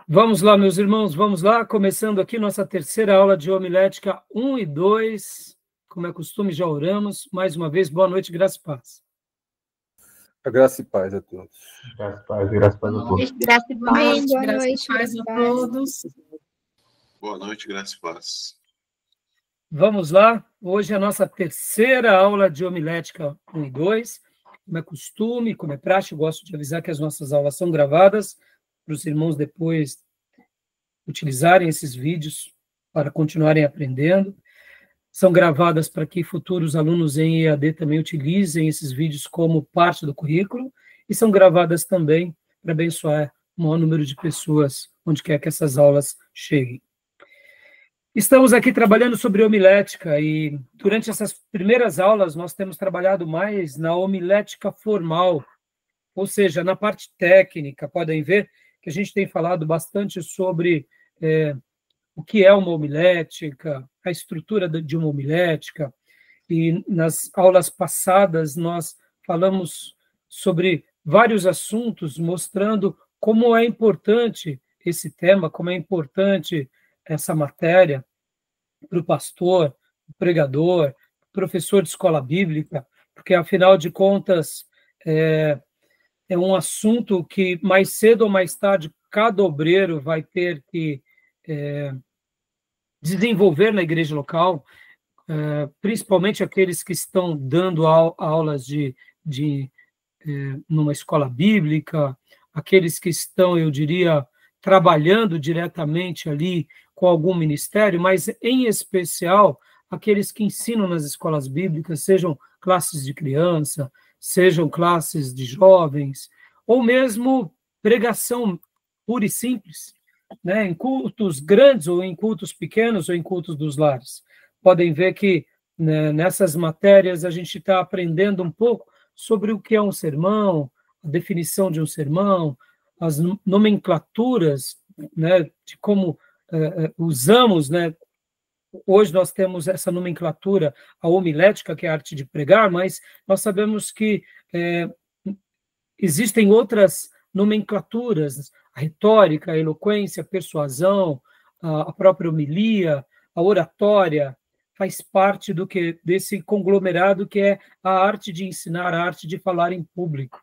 Vamos lá, meus irmãos, vamos lá, começando aqui nossa terceira aula de homilética 1 e 2. Como é costume, já oramos. Mais uma vez, boa noite, graça e paz. A graça e paz a todos. Graça e paz, graça e paz a todos. Graça e paz, Boa graça noite, e paz graça e a paz. todos. Boa noite, graça e paz. Vamos lá, hoje é a nossa terceira aula de homilética 1 e 2. Como é costume, como é praxe, eu gosto de avisar que as nossas aulas são gravadas, para os irmãos depois utilizarem esses vídeos para continuarem aprendendo. São gravadas para que futuros alunos em EAD também utilizem esses vídeos como parte do currículo, e são gravadas também para abençoar o maior número de pessoas onde quer que essas aulas cheguem. Estamos aqui trabalhando sobre homilética, e durante essas primeiras aulas nós temos trabalhado mais na homilética formal, ou seja, na parte técnica. Podem ver que a gente tem falado bastante sobre o que é uma homilética, a estrutura de uma homilética, e nas aulas passadas nós falamos sobre vários assuntos, mostrando como é importante esse tema, como é importante essa matéria para o pastor, o pregador, professor de escola bíblica, porque, afinal de contas, é um assunto que, mais cedo ou mais tarde, cada obreiro vai ter que desenvolver na igreja local, principalmente aqueles que estão dando aulas numa escola bíblica, aqueles que estão, eu diria, trabalhando diretamente ali com algum ministério, mas, em especial, aqueles que ensinam nas escolas bíblicas, sejam classes de criança, sejam classes de jovens, ou mesmo pregação pura e simples, né, em cultos grandes ou em cultos pequenos ou em cultos dos lares. Podem ver que, né, nessas matérias a gente está aprendendo um pouco sobre o que é um sermão, a definição de um sermão, as nomenclaturas, né, de como usamos, né. Hoje nós temos essa nomenclatura, a homilética, que é a arte de pregar, mas nós sabemos que existem outras nomenclaturas, a retórica, a eloquência, a persuasão, a própria homilia, a oratória, faz parte desse conglomerado que é a arte de ensinar, a arte de falar em público.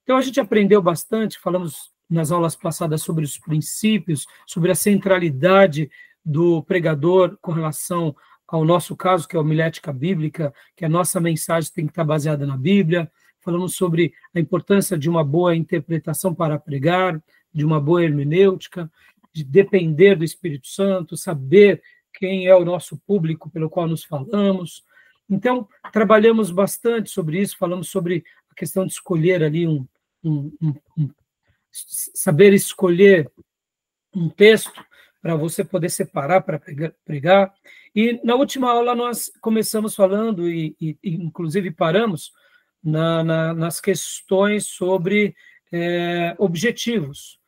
Então, a gente aprendeu bastante, falamos nas aulas passadas sobre os princípios, sobre a centralidade do pregador com relação ao nosso caso, que é a homilética bíblica, que a nossa mensagem tem que estar baseada na Bíblia. Falamos sobre a importância de uma boa interpretação para pregar, de uma boa hermenêutica, de depender do Espírito Santo, saber quem é o nosso público pelo qual nos falamos. Então, trabalhamos bastante sobre isso, falamos sobre a questão de escolher ali saber escolher um texto para você poder separar para pregar. E na última aula nós começamos falando, e inclusive paramos, nas questões sobre objetivos.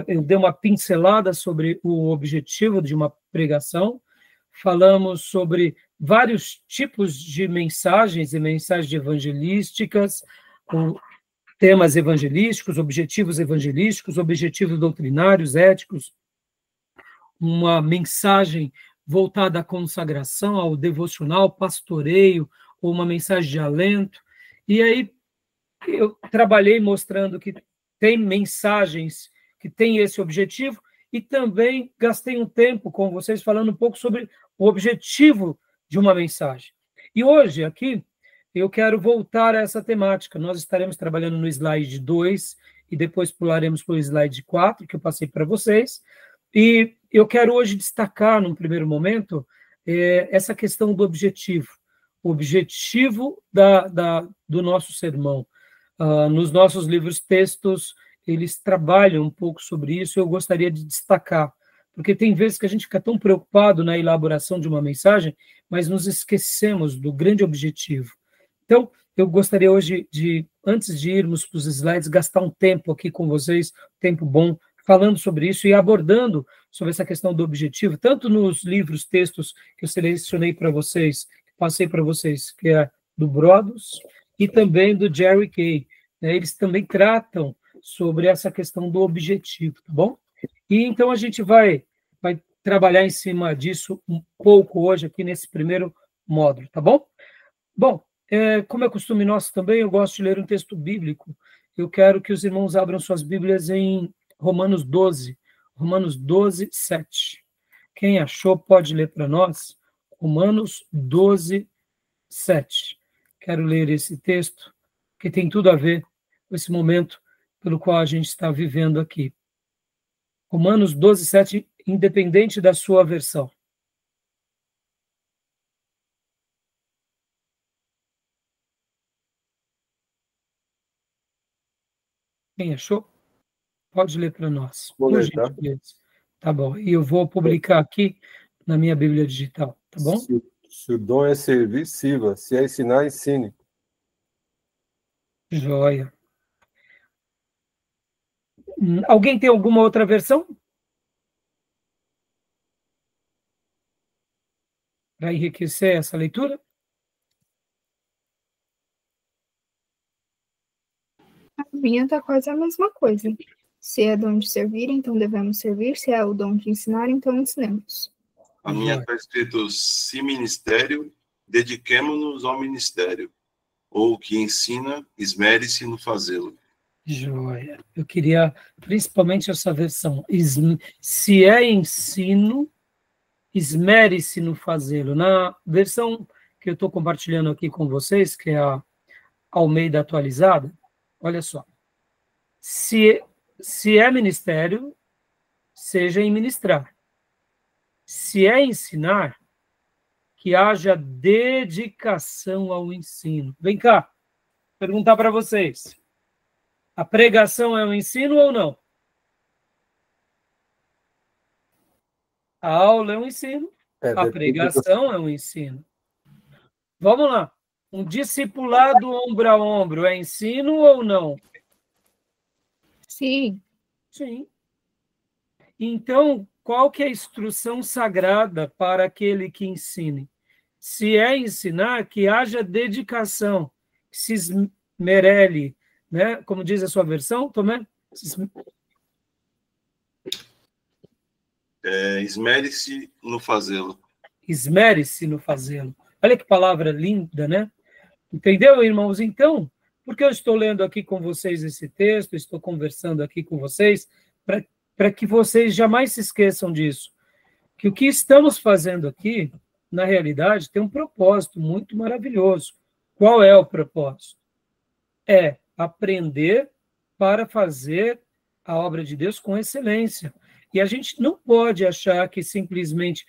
Eu dei uma pincelada sobre o objetivo de uma pregação, falamos sobre vários tipos de mensagens e mensagens evangelísticas, temas evangelísticos, objetivos doutrinários, éticos, uma mensagem voltada à consagração, ao devocional, pastoreio, ou uma mensagem de alento. E aí eu trabalhei mostrando que tem mensagens que têm esse objetivo, e também gastei um tempo com vocês falando um pouco sobre o objetivo de uma mensagem. E hoje, aqui, eu quero voltar a essa temática. Nós estaremos trabalhando no slide 2 e depois pularemos para o slide 4, que eu passei para vocês. E eu quero hoje destacar, num primeiro momento, essa questão do objetivo. O objetivo do nosso sermão. Nos nossos livros textos, eles trabalham um pouco sobre isso, eu gostaria de destacar, porque tem vezes que a gente fica tão preocupado na elaboração de uma mensagem, mas nos esquecemos do grande objetivo. Então, eu gostaria hoje antes de irmos para os slides, gastar um tempo aqui com vocês, tempo bom, falando sobre isso e abordando sobre essa questão do objetivo, tanto nos livros, textos que eu selecionei para vocês, que passei para vocês, que é do Brodus, e também do Jerry Kay. Eles também tratam sobre essa questão do objetivo, tá bom? E então a gente vai trabalhar em cima disso um pouco hoje aqui nesse primeiro módulo, tá bom? Bom, como é costume nosso também, eu gosto de ler um texto bíblico. Eu quero que os irmãos abram suas Bíblias em Romanos 12, 7. Quem achou pode ler para nós, Romanos 12, 7. Quero ler esse texto, que tem tudo a ver com esse momento pelo qual a gente está vivendo aqui. Romanos 12, 7, independente da sua versão. Quem achou? Pode ler para nós. Vou ler, tá? Tá bom. E eu vou publicar aqui na minha Bíblia digital, tá bom? Se o dom é servir, sirva. Se é ensinar, ensine. Joia. Alguém tem alguma outra versão? Para enriquecer essa leitura? A minha está quase a mesma coisa. Se é dom de servir, então devemos servir. Se é o dom de ensinar, então ensinemos. A minha está escrito: se ministério, dediquemo-nos ao ministério. Ou o que ensina, esmere-se no fazê-lo. Joia. Eu queria principalmente essa versão. Se é ensino, esmere-se no fazê-lo. Na versão que eu estou compartilhando aqui com vocês, que é a Almeida atualizada, olha só. Se é ministério, seja em ministrar. Se é ensinar, que haja dedicação ao ensino. Vem cá, perguntar para vocês. A pregação é um ensino ou não? A aula é um ensino, a pregação é um ensino. Vamos lá. Um discipulado ombro a ombro é ensino ou não? Sim. Sim. Então, qual que é a instrução sagrada para aquele que ensine? Se é ensinar, que haja dedicação, que se esmerele, né? Como diz a sua versão, Tomé? Esmere-se no fazê-lo. Esmere-se no fazê-lo. Olha que palavra linda, né? Entendeu, irmãos? Então, porque eu estou lendo aqui com vocês esse texto, estou conversando aqui com vocês, para que vocês jamais se esqueçam disso. Que o que estamos fazendo aqui, na realidade, tem um propósito muito maravilhoso. Qual é o propósito? É aprender para fazer a obra de Deus com excelência. E a gente não pode achar que simplesmente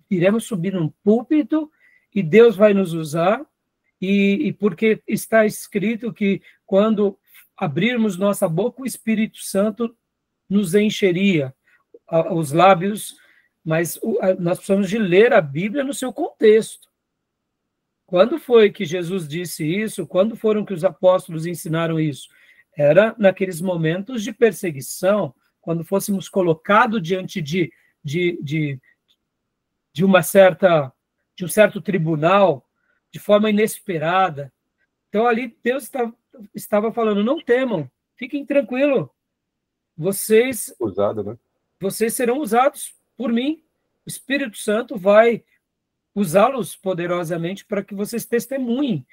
iremos subir num púlpito e Deus vai nos usar, e porque está escrito que quando abrirmos nossa boca, o Espírito Santo nos encheria os lábios, mas nós precisamos de ler a Bíblia no seu contexto. Quando foi que Jesus disse isso? Quando foram que os apóstolos ensinaram isso? Era naqueles momentos de perseguição, quando fôssemos colocados diante de um certo tribunal, de forma inesperada. Então, ali, Deus estava falando, não temam, fiquem tranquilos, vocês serão usados por mim. O Espírito Santo vai usá-los poderosamente para que vocês testemunhem.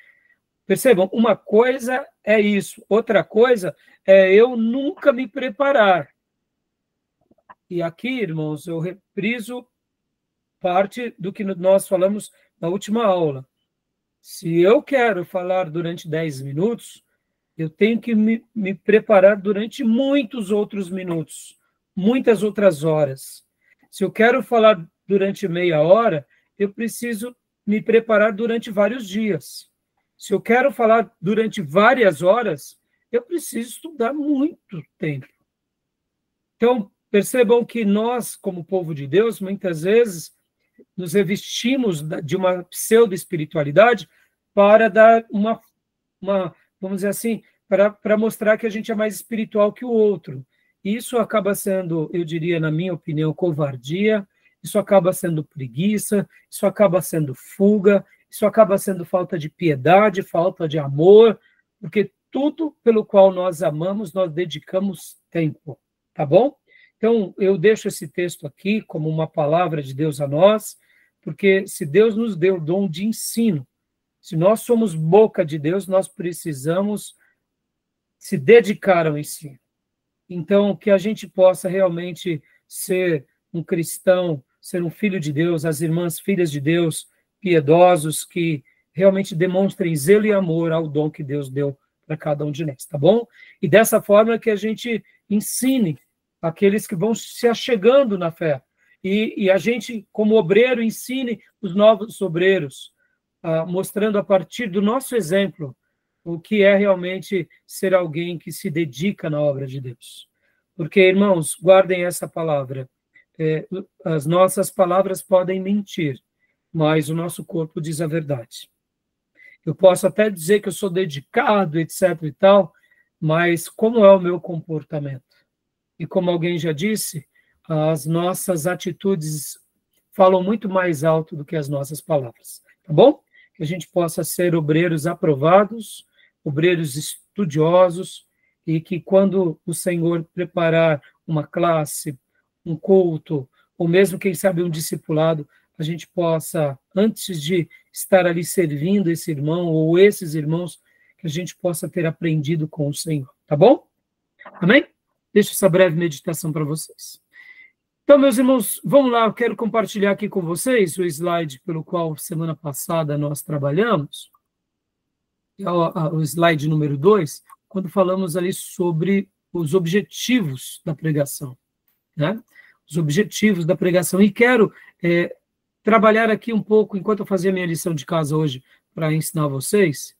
Percebam, uma coisa é isso, outra coisa é eu nunca me preparar. E aqui, irmãos, eu repriso parte do que nós falamos na última aula. Se eu quero falar durante 10 minutos, eu tenho que me preparar durante muitos outros minutos, muitas outras horas. Se eu quero falar durante meia hora, eu preciso me preparar durante vários dias. Se eu quero falar durante várias horas, eu preciso estudar muito tempo. Então, percebam que nós, como povo de Deus, muitas vezes nos revestimos de uma pseudo-espiritualidade para dar uma vamos dizer assim, para mostrar que a gente é mais espiritual que o outro. E isso acaba sendo, eu diria, na minha opinião, covardia, isso acaba sendo preguiça, isso acaba sendo fuga, isso acaba sendo falta de piedade, falta de amor, porque tudo pelo qual nós amamos, nós dedicamos tempo, tá bom? Então, eu deixo esse texto aqui como uma palavra de Deus a nós, porque se Deus nos deu o dom de ensino, se nós somos boca de Deus, nós precisamos se dedicar ao ensino. Então, que a gente possa realmente ser um cristão, ser um filho de Deus, as irmãs filhas de Deus, piedosos, que realmente demonstrem zelo e amor ao dom que Deus deu para cada um de nós, tá bom? E dessa forma que a gente ensine aqueles que vão se achegando na fé. E a gente, como obreiro, ensine os novos obreiros, mostrando a partir do nosso exemplo o que é realmente ser alguém que se dedica na obra de Deus. Porque, irmãos, guardem essa palavra. As nossas palavras podem mentir, mas o nosso corpo diz a verdade. Eu posso até dizer que eu sou dedicado, etc. e tal, mas como é o meu comportamento? E como alguém já disse, as nossas atitudes falam muito mais alto do que as nossas palavras, tá bom? Que a gente possa ser obreiros aprovados, obreiros estudiosos, e que quando o Senhor preparar uma classe, um culto, ou mesmo, quem sabe, um discipulado, a gente possa, antes de estar ali servindo esse irmão ou esses irmãos, que a gente possa ter aprendido com o Senhor, tá bom? Amém? Deixo essa breve meditação para vocês. Então, meus irmãos, vamos lá, eu quero compartilhar aqui com vocês o slide pelo qual semana passada nós trabalhamos, o slide número 2, quando falamos ali sobre os objetivos da pregação, né? Os objetivos da pregação. E quero trabalhar aqui um pouco, enquanto eu fazia minha lição de casa hoje para ensinar vocês,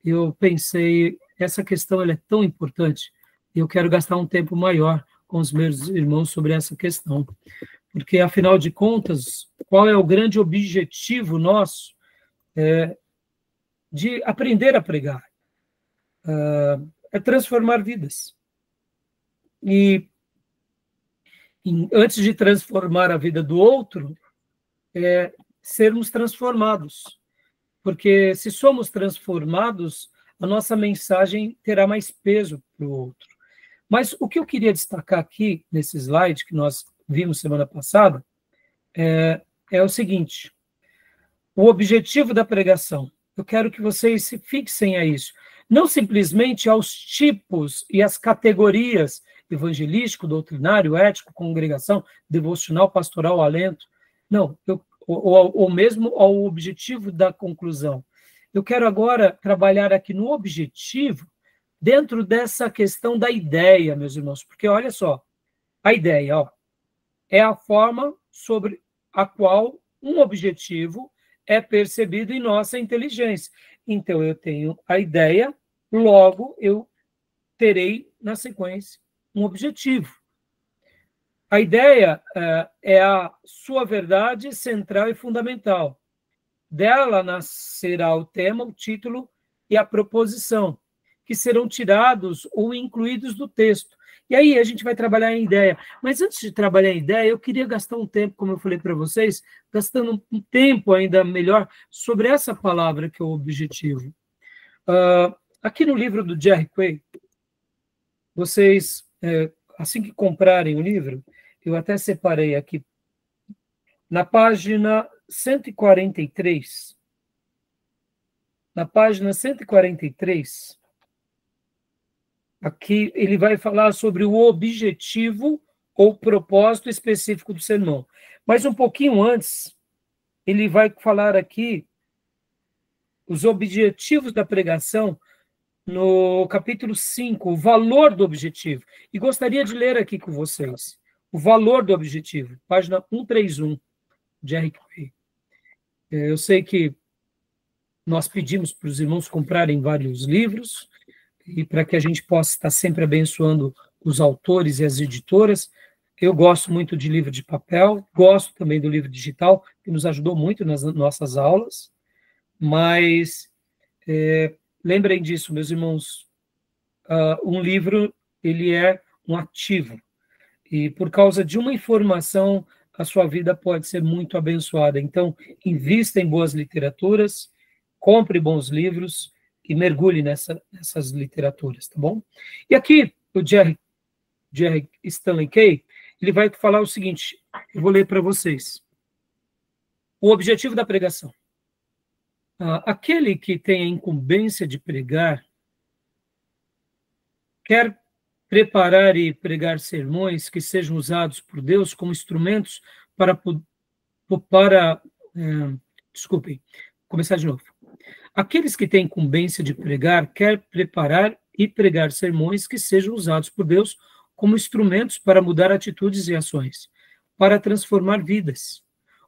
eu pensei, essa questão ela é tão importante, e eu quero gastar um tempo maior com os meus irmãos sobre essa questão. Porque, afinal de contas, qual é o grande objetivo nosso de aprender a pregar? É transformar vidas. E antes de transformar a vida do outro, sermos transformados. Porque se somos transformados, a nossa mensagem terá mais peso para o outro. Mas o que eu queria destacar aqui, nesse slide que nós vimos semana passada, é o seguinte: o objetivo da pregação. Eu quero que vocês se fixem a isso. Não simplesmente aos tipos e às categorias evangelístico, doutrinário, ético, congregação, devocional, pastoral, alento. Não, ou mesmo ao objetivo da conclusão. Eu quero agora trabalhar aqui no objetivo, dentro dessa questão da ideia, meus irmãos, porque olha só, a ideia é a forma sobre a qual um objetivo é percebido em nossa inteligência. Então, eu tenho a ideia, logo eu terei, na sequência, um objetivo. A ideia é a sua verdade central e fundamental. Dela nascerá o tema, o título e a proposição, que serão tirados ou incluídos do texto. E aí a gente vai trabalhar em ideia. Mas antes de trabalhar em ideia, eu queria gastar um tempo, como eu falei para vocês, gastando um tempo ainda melhor sobre essa palavra que é o objetivo. Aqui no livro do Jerry Quay, vocês, assim que comprarem o livro, eu até separei aqui, na página 143, aqui ele vai falar sobre o objetivo ou propósito específico do sermão. Mas um pouquinho antes, ele vai falar aqui os objetivos da pregação no capítulo 5, o valor do objetivo. E gostaria de ler aqui com vocês o valor do objetivo, página 131, de Jerry Quay. Eu sei que nós pedimos para os irmãos comprarem vários livros, e para que a gente possa estar sempre abençoando os autores e as editoras. Eu gosto muito de livro de papel, gosto também do livro digital, que nos ajudou muito nas nossas aulas, mas lembrem disso, meus irmãos, um livro, ele é um ativo, e por causa de uma informação, a sua vida pode ser muito abençoada. Então, invista em boas literaturas, compre bons livros, e mergulhe nessas literaturas, tá bom? E aqui, o Jerry Stanley Kay, ele vai falar o seguinte, eu vou ler para vocês. O objetivo da pregação. Aquele que tem a incumbência de pregar, quer preparar e pregar sermões que sejam usados por Deus como instrumentos desculpem, começar de novo. Aqueles que têm incumbência de pregar, quer preparar e pregar sermões que sejam usados por Deus como instrumentos para mudar atitudes e ações, para transformar vidas.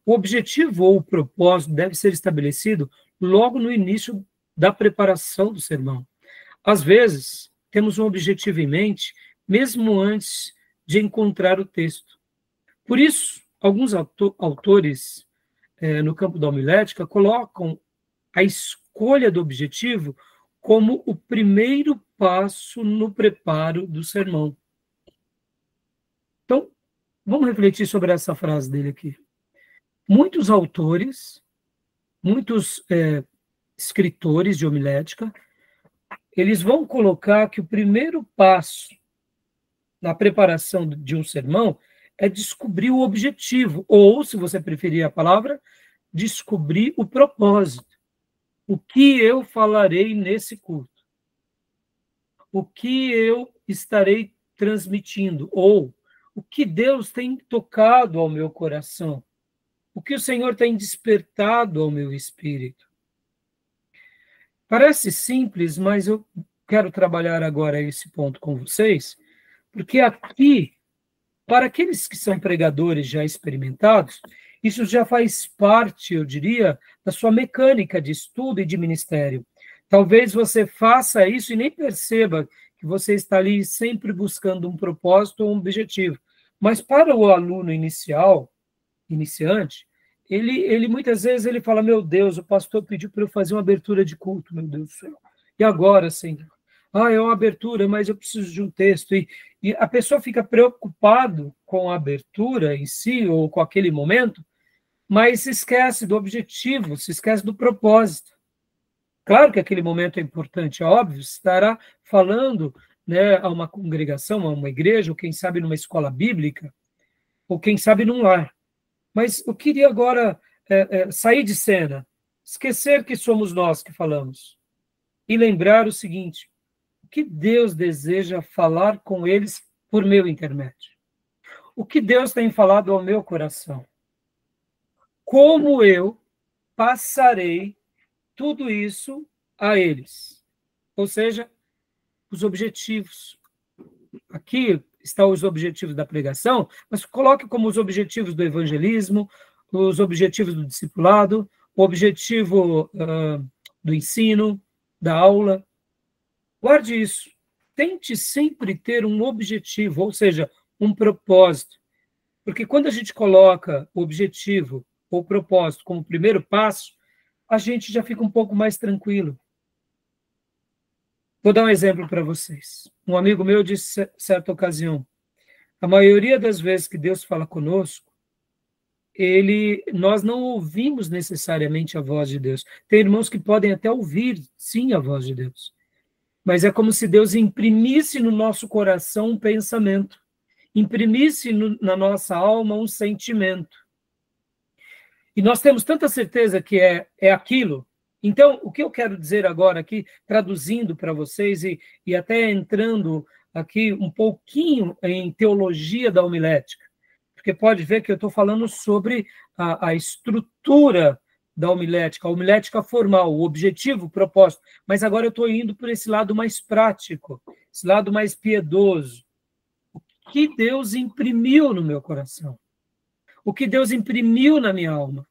O objetivo ou o propósito deve ser estabelecido logo no início da preparação do sermão. Às vezes, temos um objetivo em mente, mesmo antes de encontrar o texto. Por isso, alguns autores no campo da homilética colocam a escolha do objetivo como o primeiro passo no preparo do sermão. Então, vamos refletir sobre essa frase dele aqui. Muitos autores, muitos escritores de homilética, eles vão colocar que o primeiro passo na preparação de um sermão é descobrir o objetivo, ou, se você preferir a palavra, descobrir o propósito. O que eu falarei nesse culto? O que eu estarei transmitindo? Ou o que Deus tem tocado ao meu coração? O que o Senhor tem despertado ao meu espírito? Parece simples, mas eu quero trabalhar agora esse ponto com vocês, porque aqui, para aqueles que são pregadores já experimentados, isso já faz parte, eu diria, da sua mecânica de estudo e de ministério. Talvez você faça isso e nem perceba que você está ali sempre buscando um propósito ou um objetivo. Mas para o aluno iniciante, ele muitas vezes ele fala, meu Deus, o pastor pediu para eu fazer uma abertura de culto, meu Deus do céu. E agora, Senhor? É uma abertura, mas eu preciso de um texto. E a pessoa fica preocupada com a abertura em si, ou com aquele momento, mas se esquece do objetivo, se esquece do propósito. Claro que aquele momento é importante, é óbvio, estará falando, né, a uma congregação, a uma igreja, ou quem sabe numa escola bíblica, ou quem sabe num lar. Mas eu queria agora sair de cena, esquecer que somos nós que falamos, e lembrar o seguinte, o que Deus deseja falar com eles por meu intermédio? O que Deus tem falado ao meu coração? Como eu passarei tudo isso a eles? Ou seja, os objetivos. Aqui estão os objetivos da pregação, mas coloque como os objetivos do evangelismo, os objetivos do discipulado, o objetivo do ensino, da aula. Guarde isso. Tente sempre ter um objetivo, ou seja, um propósito. Porque quando a gente coloca o objetivo ou o propósito como primeiro passo, a gente já fica um pouco mais tranquilo. Vou dar um exemplo para vocês. Um amigo meu disse, certa ocasião, a maioria das vezes que Deus fala conosco, nós não ouvimos necessariamente a voz de Deus. Tem irmãos que podem até ouvir, sim, a voz de Deus. Mas é como se Deus imprimisse no nosso coração um pensamento, imprimisse na nossa alma um sentimento. E nós temos tanta certeza que é aquilo. Então, o que eu quero dizer agora aqui, traduzindo para vocês e até entrando aqui um pouquinho em teologia da homilética, porque pode ver que eu estou falando sobre a estrutura da homilética, a homilética formal, o objetivo, o propósito, mas agora eu estou indo por esse lado mais prático, esse lado mais piedoso. O que Deus imprimiu no meu coração? O que Deus imprimiu na minha alma?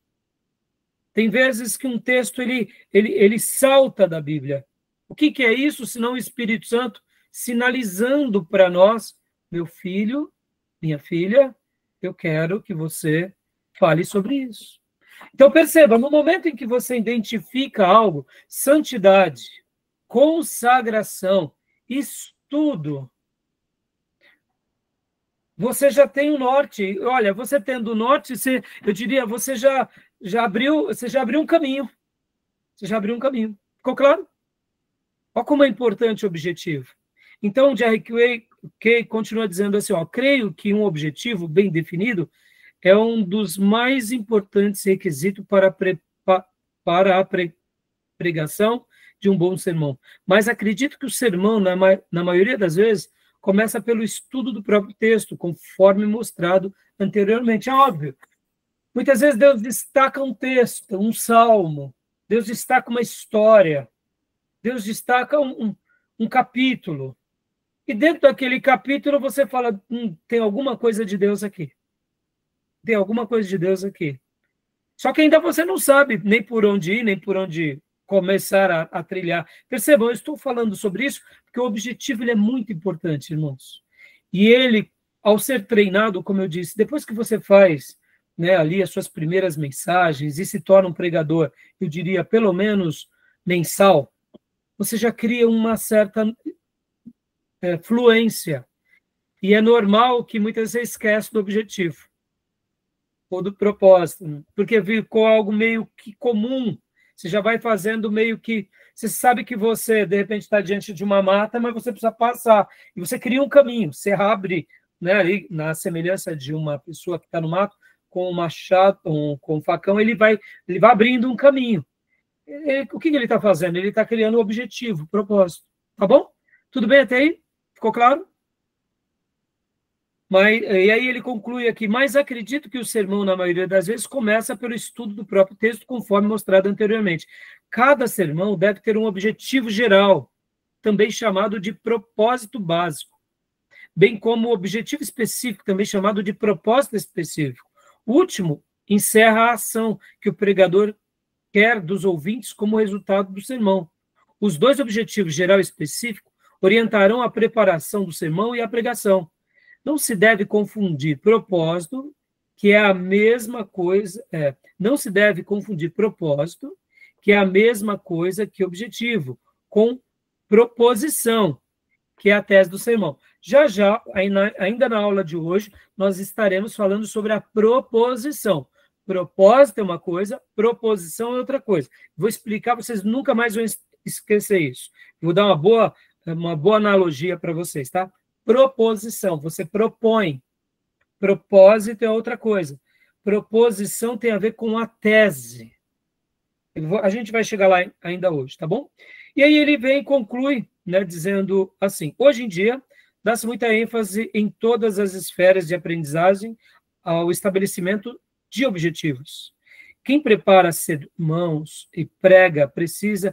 Tem vezes que um texto ele salta da Bíblia. O que é isso, senão o Espírito Santo sinalizando para nós, meu filho, minha filha, eu quero que você fale sobre isso. Então perceba, no momento em que você identifica algo, santidade, consagração, estudo, você já tem um norte. Olha, você tendo o norte, eu diria, você já abriu um caminho. Você já abriu um caminho. Ficou claro? Olha como é importante o objetivo. Então, Jerry Way Kay continua dizendo assim, ó, creio que um objetivo bem definido é um dos mais importantes requisitos para a pregação de um bom sermão. Mas acredito que o sermão, na maioria das vezes, começa pelo estudo do próprio texto, conforme mostrado anteriormente. É óbvio. Muitas vezes Deus destaca um texto, um salmo, Deus destaca uma história, Deus destaca um capítulo. E dentro daquele capítulo você fala, tem alguma coisa de Deus aqui. Tem alguma coisa de Deus aqui. Só que ainda você não sabe nem por onde ir, nem por onde começar a trilhar. Percebam, eu estou falando sobre isso porque o objetivo ele é muito importante, irmãos. E ele, ao ser treinado, como eu disse, depois que você faz, né, ali as suas primeiras mensagens e se torna um pregador, eu diria pelo menos mensal, você já cria uma certa fluência. E é normal que muitas vezes esquece do objetivo ou do propósito, porque ficou algo meio que comum. Você já vai fazendo meio que... Você sabe que você, de repente, está diante de uma mata, mas você precisa passar. E você cria um caminho. Você abre, né, ali, na semelhança de uma pessoa que está no mato, com um machado, com um facão, ele vai abrindo um caminho. O que ele está fazendo? Ele está criando um objetivo, propósito. Tá bom? Tudo bem até aí? Ficou claro? E aí ele conclui aqui, mas acredito que o sermão, na maioria das vezes, começa pelo estudo do próprio texto, conforme mostrado anteriormente. Cada sermão deve ter um objetivo geral, também chamado de propósito básico, bem como o objetivo específico, também chamado de propósito específico. O último encerra a ação que o pregador quer dos ouvintes como resultado do sermão. Os dois objetivos, geral e específico, orientarão a preparação do sermão e a pregação. Não se deve confundir propósito, que é a mesma coisa, não se deve confundir propósito, que é a mesma coisa que objetivo, com proposição, que é a tese do sermão. Já, ainda na aula de hoje, nós estaremos falando sobre a proposição. Propósito é uma coisa, proposição é outra coisa. Vou explicar, vocês nunca mais vão esquecer isso. Vou dar uma boa analogia para vocês, tá? Proposição, você propõe. Propósito é outra coisa. Proposição tem a ver com a tese. A gente vai chegar lá ainda hoje, tá bom? E aí ele vem e conclui, né, dizendo assim, hoje em dia, dá-se muita ênfase em todas as esferas de aprendizagem ao estabelecimento de objetivos. Quem prepara sermões e prega precisa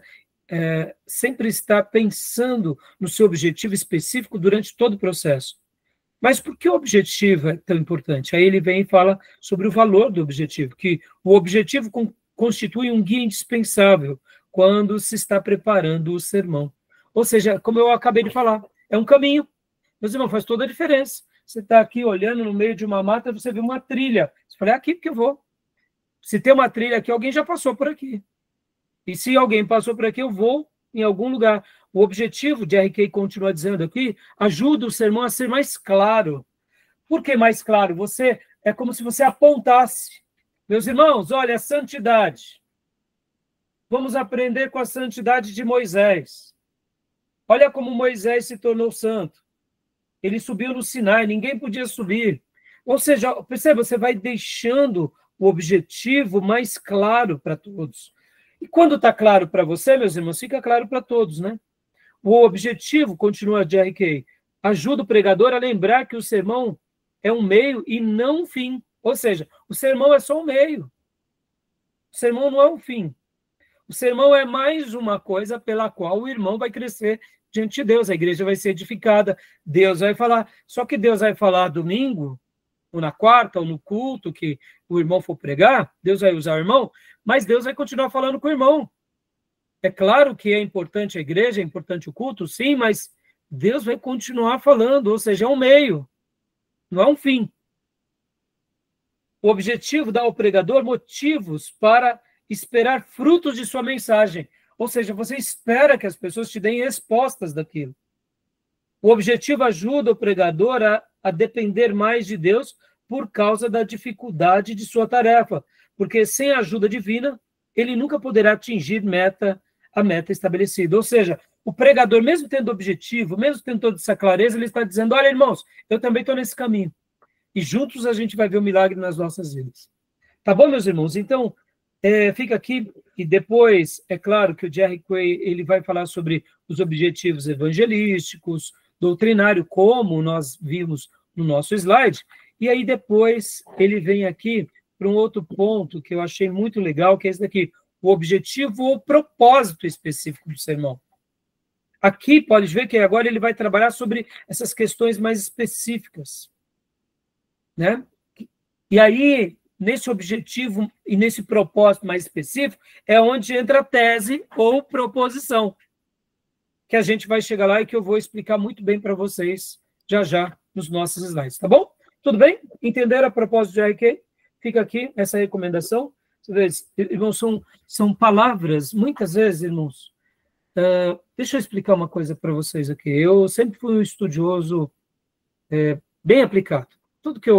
sempre estar pensando no seu objetivo específico durante todo o processo. Mas por que o objetivo é tão importante? Aí ele vem e fala sobre o valor do objetivo, que o objetivo constitui um guia indispensável quando se está preparando o sermão. Ou seja, como eu acabei de falar, é um caminho. Meus irmãos, faz toda a diferença. Você está aqui olhando no meio de uma mata, você vê uma trilha. Você fala, é aqui que eu vou. Se tem uma trilha aqui, alguém já passou por aqui. E se alguém passou por aqui, eu vou em algum lugar. O objetivo de R.K. continua dizendo aqui, ajuda o sermão a ser mais claro. Por que mais claro? É como se você apontasse. Meus irmãos, olha, a santidade. Vamos aprender com a santidade de Moisés. Olha como Moisés se tornou santo. Ele subiu no Sinai, ninguém podia subir. Ou seja, perceba, você vai deixando o objetivo mais claro para todos. E quando está claro para você, meus irmãos, fica claro para todos, né? O objetivo, continua R.K., ajuda o pregador a lembrar que o sermão é um meio e não um fim. Ou seja, o sermão é só um meio. O sermão não é um fim. O sermão é mais uma coisa pela qual o irmão vai crescer diante de Deus. A igreja vai ser edificada, Deus vai falar. Só que Deus vai falar domingo, ou na quarta, ou no culto que o irmão for pregar, Deus vai usar o irmão, mas Deus vai continuar falando com o irmão. É claro que é importante a igreja, é importante o culto, sim, mas Deus vai continuar falando, ou seja, é um meio, não é um fim. O objetivo dá ao pregador motivos para esperar frutos de sua mensagem, ou seja, você espera que as pessoas te deem respostas daquilo. O objetivo ajuda o pregador a depender mais de Deus por causa da dificuldade de sua tarefa, porque sem a ajuda divina, ele nunca poderá atingir a meta estabelecida. Ou seja, o pregador, mesmo tendo objetivo, mesmo tendo toda essa clareza, ele está dizendo, olha, irmãos, eu também estou nesse caminho. E juntos a gente vai ver o milagre nas nossas vidas. Tá bom, meus irmãos? Então, fica aqui, e depois, é claro que o Jerry Quay, ele vai falar sobre os objetivos evangelísticos, doutrinário, como nós vimos no nosso slide, e aí depois ele vem aqui para um outro ponto que eu achei muito legal, que é esse daqui, o objetivo ou propósito específico do sermão. Aqui, pode ver que agora ele vai trabalhar sobre essas questões mais específicas, né? E aí, nesse objetivo e nesse propósito mais específico, é onde entra a tese ou proposição, que a gente vai chegar lá e que eu vou explicar muito bem para vocês já nos nossos slides, tá bom? Tudo bem? Entenderam a propósito de RK? Fica aqui essa recomendação. Irmãos, são palavras, muitas vezes, irmãos, deixa eu explicar uma coisa para vocês aqui. Eu sempre fui um estudioso bem aplicado. Tudo que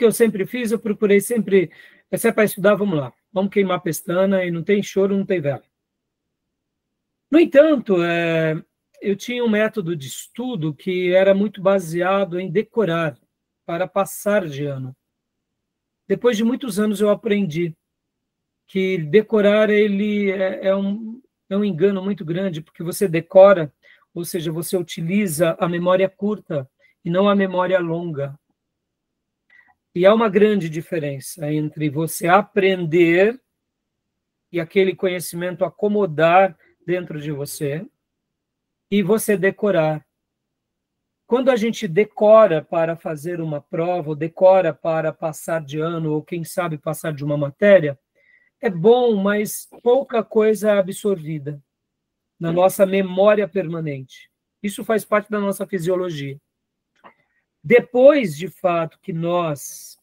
eu sempre fiz, eu procurei sempre, se é para estudar, vamos lá, vamos queimar a pestana, e não tem choro, não tem vela. No entanto, eu tinha um método de estudo que era muito baseado em decorar, para passar de ano. Depois de muitos anos eu aprendi que decorar ele é um engano muito grande, porque você decora, ou seja, você utiliza a memória curta e não a memória longa. E há uma grande diferença entre você aprender e aquele conhecimento acomodar dentro de você e você decorar. Quando a gente decora para fazer uma prova, ou decora para passar de ano, ou quem sabe passar de uma matéria, é bom, mas pouca coisa é absorvida na nossa memória permanente. Isso faz parte da nossa fisiologia. Depois, de fato, que nós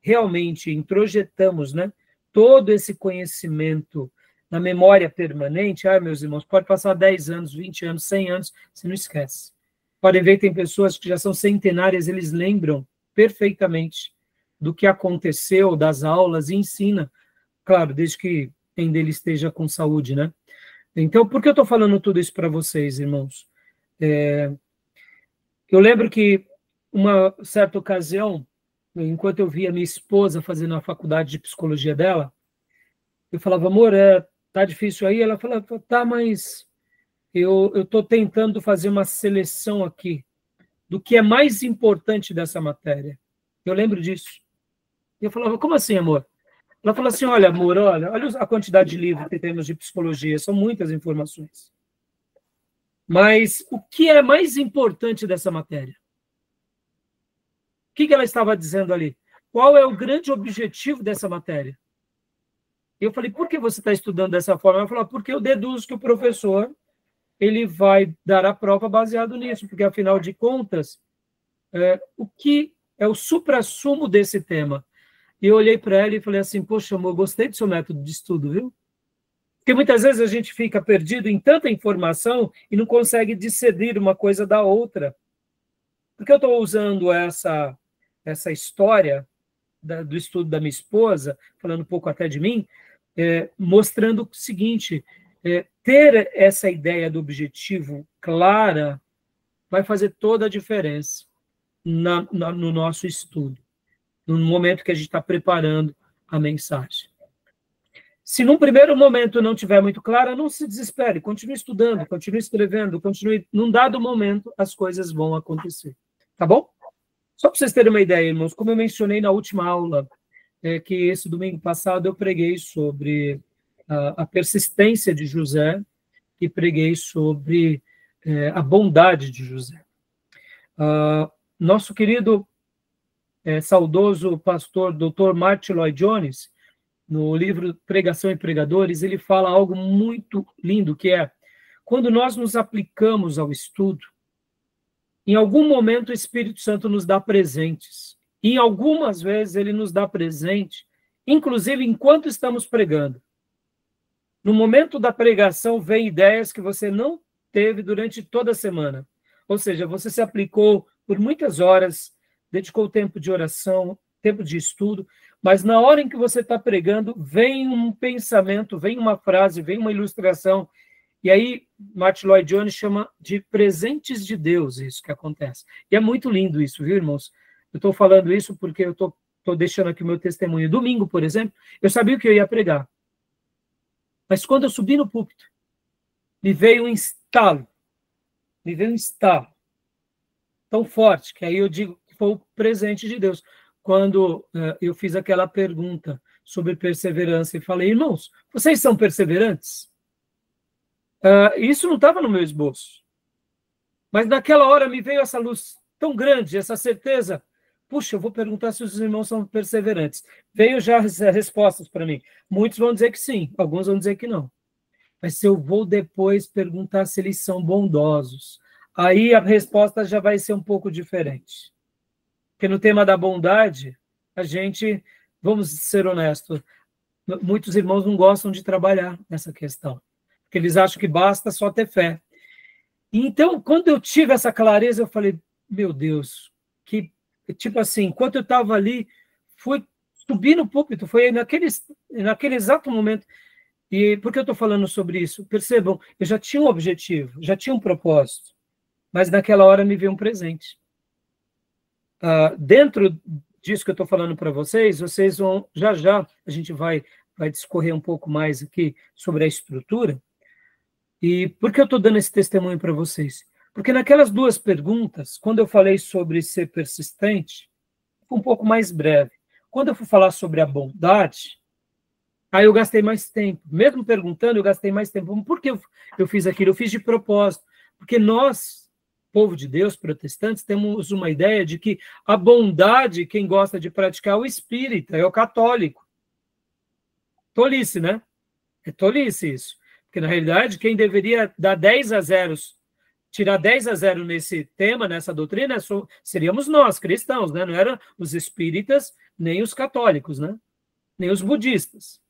realmente introjetamos, né, todo esse conhecimento na memória permanente, meus irmãos, pode passar 10 anos, 20 anos, 100 anos, você não esquece. Podem ver, tem pessoas que já são centenárias, eles lembram perfeitamente do que aconteceu, das aulas, e ensina, claro, desde que ainda ele esteja com saúde, né? Então, por que eu estou falando tudo isso para vocês, irmãos? Eu lembro que, uma certa ocasião, enquanto eu via minha esposa fazendo a faculdade de psicologia dela, eu falava, amor, tá difícil aí? Ela falava, tá, mas eu estou tentando fazer uma seleção aqui do que é mais importante dessa matéria. Eu lembro disso. E eu falava, como assim, amor? Ela falou assim, olha, amor, olha a quantidade de livros que temos de psicologia, são muitas informações. Mas o que é mais importante dessa matéria? O que ela estava dizendo ali? Qual é o grande objetivo dessa matéria? E eu falei, por que você está estudando dessa forma? Ela falou, porque eu deduzo que o professor ele vai dar a prova baseado nisso, porque, afinal de contas, o que é o suprassumo desse tema? E eu olhei para ela e falei assim, poxa, amor, gostei do seu método de estudo, viu? Porque muitas vezes a gente fica perdido em tanta informação e não consegue discernir uma coisa da outra. Porque eu estou usando essa história do estudo da minha esposa, falando um pouco até de mim, mostrando o seguinte, ter essa ideia do objetivo clara vai fazer toda a diferença no nosso estudo, no momento que a gente está preparando a mensagem. Se num primeiro momento não tiver muito clara, não se desespere, continue estudando, continue escrevendo, continue. Num dado momento, as coisas vão acontecer. Tá bom? Só para vocês terem uma ideia, irmãos, como eu mencionei na última aula, que esse domingo passado eu preguei sobre a persistência de José e preguei sobre a bondade de José. Nosso querido saudoso pastor Dr. Martin Lloyd-Jones, no livro Pregação e Pregadores, ele fala algo muito lindo, que é, quando nós nos aplicamos ao estudo, em algum momento o Espírito Santo nos dá presentes, e algumas vezes ele nos dá presente, inclusive enquanto estamos pregando. No momento da pregação, vem ideias que você não teve durante toda a semana. Ou seja, você se aplicou por muitas horas, dedicou tempo de oração, tempo de estudo, Mas na hora em que você está pregando, vem um pensamento, vem uma frase, vem uma ilustração. E aí, Martin Lloyd Jones chama de presentes de Deus isso que acontece. E é muito lindo isso, viu, irmãos? Eu estou falando isso porque eu estou deixando aqui o meu testemunho. Domingo, por exemplo, eu sabia o que eu ia pregar. Mas quando eu subi no púlpito, me veio um estalo. Me veio um estalo tão forte, que aí eu digo que foi o presente de Deus. Quando eu fiz aquela pergunta sobre perseverança e falei, irmãos, vocês são perseverantes? Isso não estava no meu esboço. Mas naquela hora me veio essa luz tão grande, essa certeza. Puxa, eu vou perguntar se os irmãos são perseverantes. Veio já as respostas para mim. Muitos vão dizer que sim, alguns vão dizer que não. Mas se eu vou depois perguntar se eles são bondosos, aí a resposta já vai ser um pouco diferente. Porque no tema da bondade, a gente, vamos ser honestos, muitos irmãos não gostam de trabalhar nessa questão. Porque eles acham que basta só ter fé. E então, quando eu tive essa clareza, eu falei, meu Deus, que, tipo assim, enquanto eu estava ali, fui subir no púlpito, foi naquele exato momento. E por que eu estou falando sobre isso? Percebam, eu já tinha um objetivo, já tinha um propósito, mas naquela hora me veio um presente. Dentro disso que eu estou falando para vocês vão, já a gente vai discorrer um pouco mais aqui sobre a estrutura. E por que eu estou dando esse testemunho para vocês? Porque naquelas duas perguntas, quando eu falei sobre ser persistente, foi um pouco mais breve. Quando eu fui falar sobre a bondade, aí eu gastei mais tempo. Mesmo perguntando, eu gastei mais tempo. Por que eu fiz aquilo? Eu fiz de propósito. Porque nós, povo de Deus, protestantes, temos uma ideia de que a bondade, quem gosta de praticar é o espírita, é o católico. Tolice, né? É tolice isso. Porque, na realidade, quem deveria dar 10-0, tirar 10-0 nesse tema, nessa doutrina, seríamos nós, cristãos, né? Não eram os espíritas, nem os católicos, né? Nem os budistas.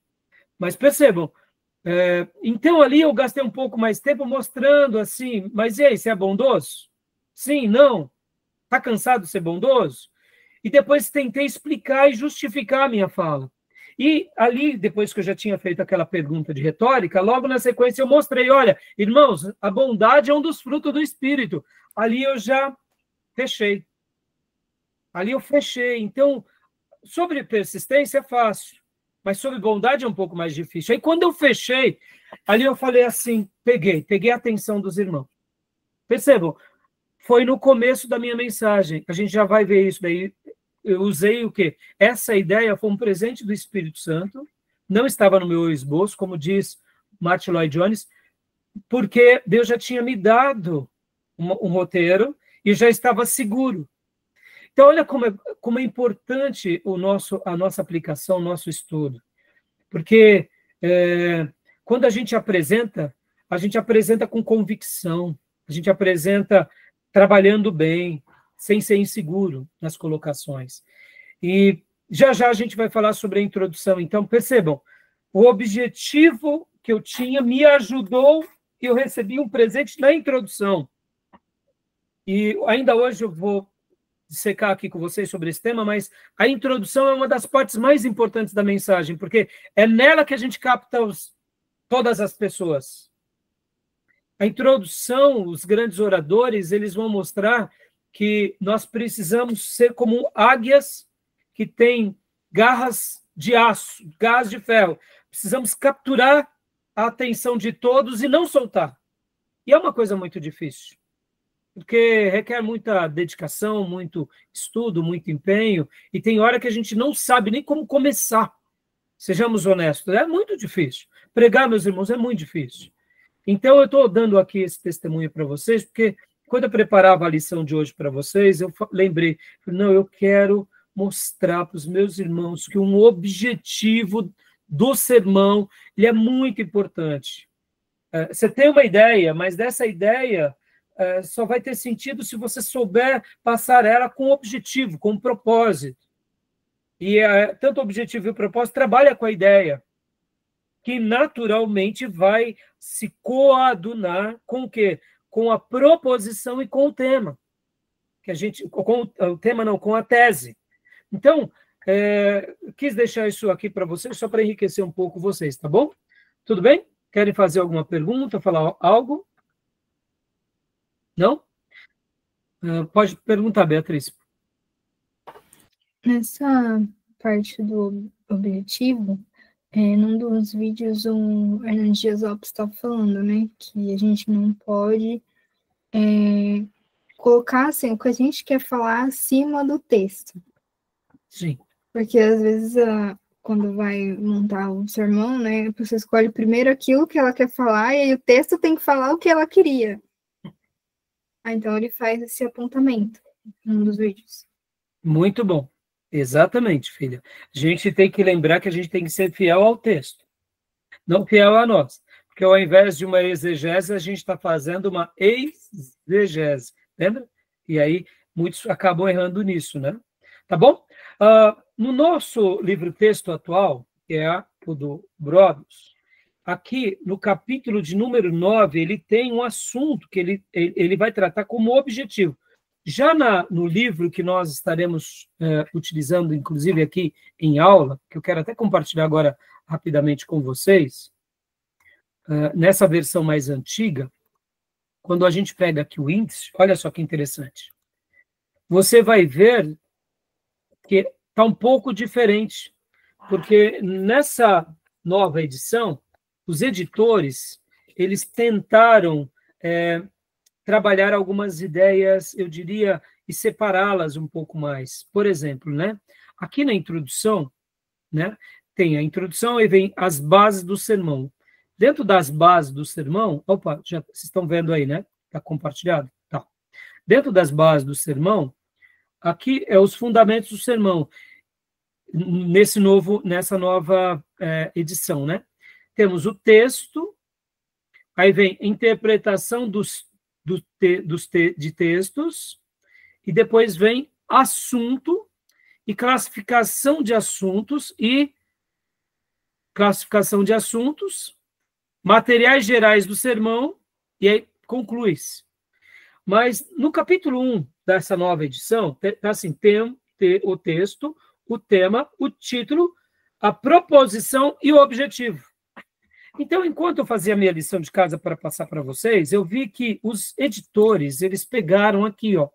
Mas percebam, então ali eu gastei um pouco mais tempo mostrando assim, mas e aí, você é bondoso? Sim, não? Está cansado de ser bondoso? E depois tentei explicar e justificar a minha fala. E ali, depois que eu já tinha feito aquela pergunta de retórica, logo na sequência eu mostrei, olha, irmãos, a bondade é um dos frutos do Espírito. Ali eu já fechei. Ali eu fechei. Então, sobre persistência é fácil, mas sobre bondade é um pouco mais difícil. Aí quando eu fechei, ali eu falei assim, peguei a atenção dos irmãos. Percebam, foi no começo da minha mensagem, a gente já vai ver isso daí. Eu usei o quê? Essa ideia foi um presente do Espírito Santo, não estava no meu esboço, como diz Martin Lloyd Jones, porque Deus já tinha me dado um roteiro e já estava seguro. Então, olha como é importante a nossa aplicação, o nosso estudo. Porque quando a gente apresenta com convicção, a gente apresenta trabalhando bem, sem ser inseguro nas colocações. E já a gente vai falar sobre a introdução. Então, percebam, o objetivo que eu tinha me ajudou e eu recebi um presente na introdução. E ainda hoje eu vou dissecar aqui com vocês sobre esse tema, mas a introdução é uma das partes mais importantes da mensagem, porque é nela que a gente capta todas as pessoas. A introdução, os grandes oradores, eles vão mostrar que nós precisamos ser como águias que têm garras de aço, garras de ferro. Precisamos capturar a atenção de todos e não soltar. E é uma coisa muito difícil, porque requer muita dedicação, muito estudo, muito empenho, e tem hora que a gente não sabe nem como começar. Sejamos honestos, é muito difícil. Pregar, meus irmãos, é muito difícil. Então, eu estou dando aqui esse testemunho para vocês, porque quando eu preparava a lição de hoje para vocês, eu lembrei, não, eu quero mostrar para os meus irmãos que um objetivo do sermão ele é muito importante. Você tem uma ideia, mas dessa ideia só vai ter sentido se você souber passar ela com objetivo, com propósito. E tanto o objetivo e o propósito trabalha com a ideia, que naturalmente vai se coadunar com o quê? Com a proposição e com o tema. Com o tema não, com a tese. Então, quis deixar isso aqui para vocês, só para enriquecer um pouco vocês, tá bom? Tudo bem? Querem fazer alguma pergunta, falar algo? Não? Pode perguntar, Beatriz. Nessa parte do objetivo, num dos vídeos o Hernandes Dias Lopes está falando, né, que a gente não pode colocar assim, o que a gente quer falar acima do texto. Sim. Porque às vezes, quando vai montar o sermão, né, a pessoa escolhe primeiro aquilo que ela quer falar e aí o texto tem que falar o que ela queria. Então ele faz esse apontamento num dos vídeos. Muito bom. Exatamente, filha. A gente tem que lembrar que a gente tem que ser fiel ao texto, não fiel a nós. Porque ao invés de uma exegese, a gente está fazendo uma exegese. Lembra? E aí muitos acabam errando nisso, né? Tá bom? No nosso livro-texto atual, que é o do Brodos, aqui no capítulo de número 9, ele tem um assunto que ele vai tratar como objetivo. Já no livro que nós estaremos utilizando, inclusive aqui em aula, que eu quero até compartilhar agora rapidamente com vocês, nessa versão mais antiga, quando a gente pega aqui o índice, olha só que interessante. Você vai ver que está um pouco diferente, porque nessa nova edição, os editores, eles tentaram trabalhar algumas ideias, eu diria, e separá-las um pouco mais. Por exemplo, né, aqui na introdução, né, tem a introdução e vem as bases do sermão. Dentro das bases do sermão, opa, já vocês estão vendo aí, né? Está compartilhado? Tá. Dentro das bases do sermão, aqui é os fundamentos do sermão, nessa nova edição, né? Temos o texto, aí vem interpretação de textos, e depois vem assunto e classificação de assuntos, materiais gerais do sermão, e aí conclui-se. Mas no capítulo 1 dessa nova edição, está assim, tem o texto, o tema, o título, a proposição e o objetivo. Então, enquanto eu fazia a minha lição de casa para passar para vocês, eu vi que os editores, eles pegaram aqui, ó,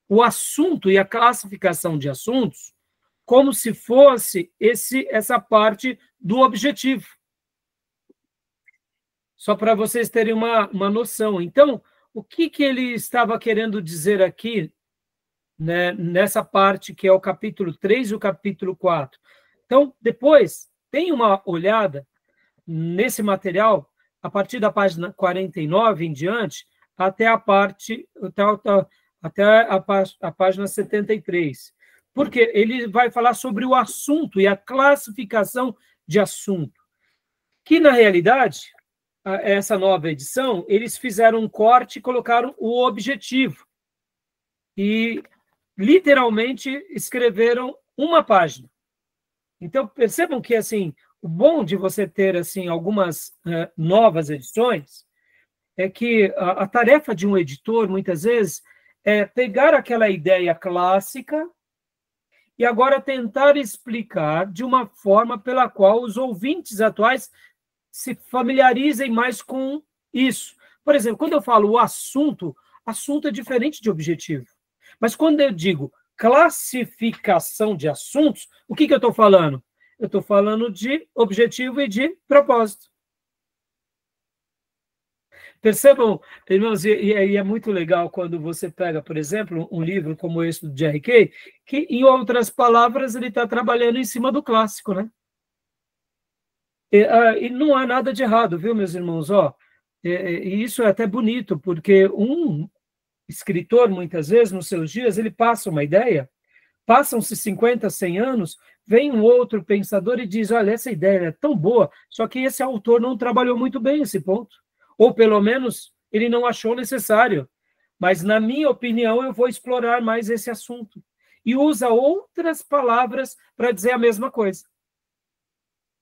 o assunto e a classificação de assuntos como se fosse essa parte do objetivo. Só para vocês terem uma noção. Então, o que ele estava querendo dizer aqui, né, nessa parte que é o capítulo 3 e o capítulo 4? Então, depois, tem uma olhada nesse material, a partir da página 49 em diante, até a página 73. Porque ele vai falar sobre o assunto e a classificação de assunto. Que, na realidade, essa nova edição, eles fizeram um corte e colocaram o objetivo. E, literalmente, escreveram uma página. Então, percebam que, assim, o bom de você ter assim algumas novas edições é que a tarefa de um editor, muitas vezes, é pegar aquela ideia clássica e agora tentar explicar de uma forma pela qual os ouvintes atuais se familiarizem mais com isso. Por exemplo, quando eu falo o assunto é diferente de objetivo. Mas quando eu digo classificação de assuntos, o que eu estou falando? Eu estou falando de objetivo e de propósito. Percebam, irmãos, e é muito legal quando você pega, por exemplo, um livro como esse do Jerry Kay, que, em outras palavras, ele está trabalhando em cima do clássico, né? E não há nada de errado, viu, meus irmãos? E isso é até bonito, porque um escritor, muitas vezes, nos seus dias, ele passa uma ideia, passam-se 50, 100 anos, vem um outro pensador e diz, olha, essa ideia é tão boa, só que esse autor não trabalhou muito bem esse ponto. Ou, pelo menos, ele não achou necessário. Mas, na minha opinião, eu vou explorar mais esse assunto. E usa outras palavras para dizer a mesma coisa.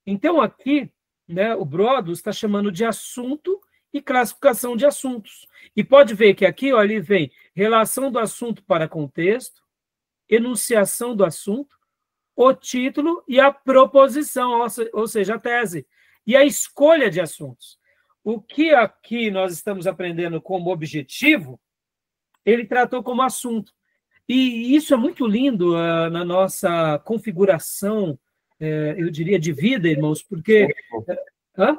Então, aqui, né, o Brodos está chamando de assunto e classificação de assuntos. E pode ver que aqui, ó, ele vem relação do assunto para contexto, enunciação do assunto, o título e a proposição, ou seja, a tese, e a escolha de assuntos. O que aqui nós estamos aprendendo como objetivo, ele tratou como assunto. E isso é muito lindo na nossa configuração, eu diria, de vida, irmãos, porque... Hã?